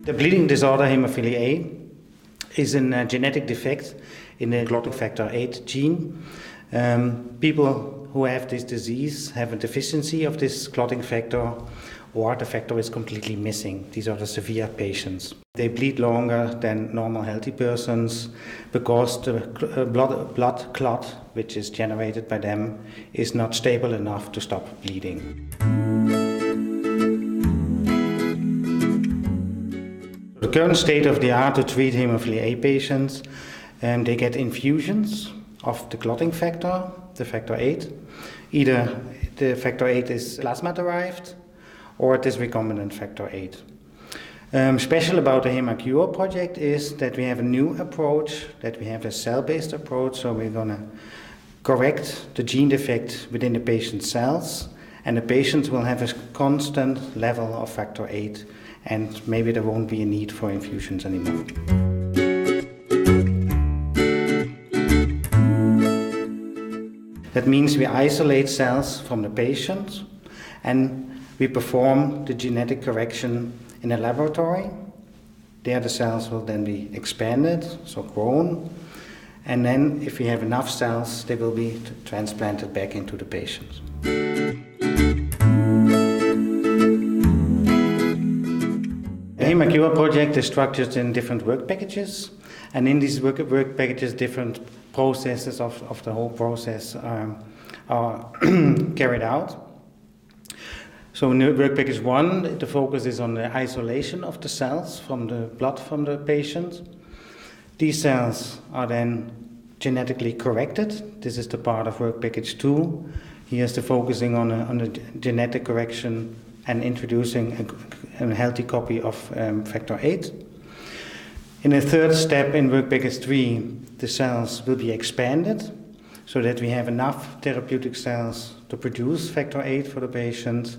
The bleeding disorder Haemophilia A is a genetic defect in the clotting factor VIII gene. People who have this disease have a deficiency of this clotting factor, or the factor is completely missing. These are the severe patients. They bleed longer than normal healthy persons because the blood clot, which is generated by them, is not stable enough to stop bleeding. The current state of the art to treat Haemophilia A patients, they get infusions of the clotting factor, the factor VIII. Either the factor VIII is plasma-derived or it is recombinant factor VIII. Special about the HemAcure project is that we have a new approach, that we have a cell-based approach, so we're going to correct the gene defect within the patient's cells, and the patients will have a constant level of factor VIII, and maybe there won't be a need for infusions anymore. That means we isolate cells from the patient and we perform the genetic correction in a laboratory. There the cells will then be expanded, so grown, and then if we have enough cells, they will be transplanted back into the patient. The HemAcure project is structured in different work packages, and in these work packages different processes of the whole process are carried out. So in work package 1, the focus is on the isolation of the cells from the blood from the patient. These cells are then genetically corrected. This is the part of work package 2. Here's the focusing on the genetic correction and introducing a healthy copy of factor VIII. In the third step in work package 3, the cells will be expanded so that we have enough therapeutic cells to produce factor VIII for the patient.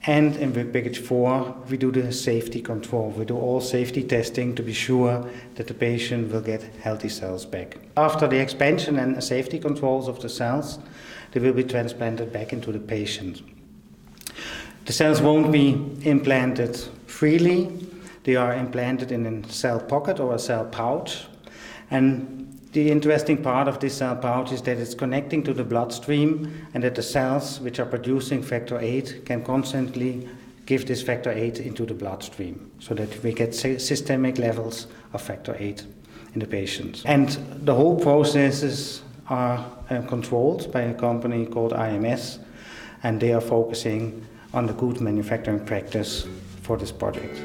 And in work package 4, we do the safety control. We do all safety testing to be sure that the patient will get healthy cells back. After the expansion and safety controls of the cells, they will be transplanted back into the patient. The cells won't be implanted freely. They are implanted in a cell pocket or a cell pouch. And the interesting part of this cell pouch is that it's connecting to the bloodstream and that the cells which are producing factor VIII can constantly give this factor VIII into the bloodstream so that we get systemic levels of factor VIII in the patient. And the whole processes are controlled by a company called IMS, and they are focusing on the good manufacturing practice for this project.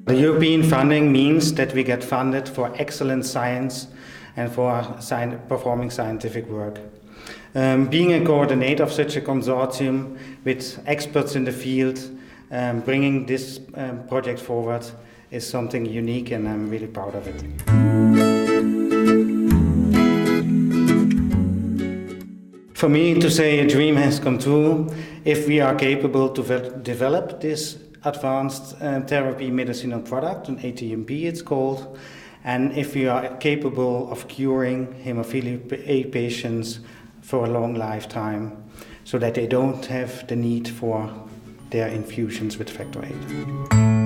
The European funding means that we get funded for excellent science and for performing scientific work. Being a coordinator of such a consortium with experts in the field, bringing this project forward is something unique, and I'm really proud of it. For me to say a dream has come true, if we are capable to develop this advanced therapy medicinal product, an ATMP it's called, and if we are capable of curing Haemophilia A patients for a long lifetime so that they don't have the need for their infusions with factor VIII.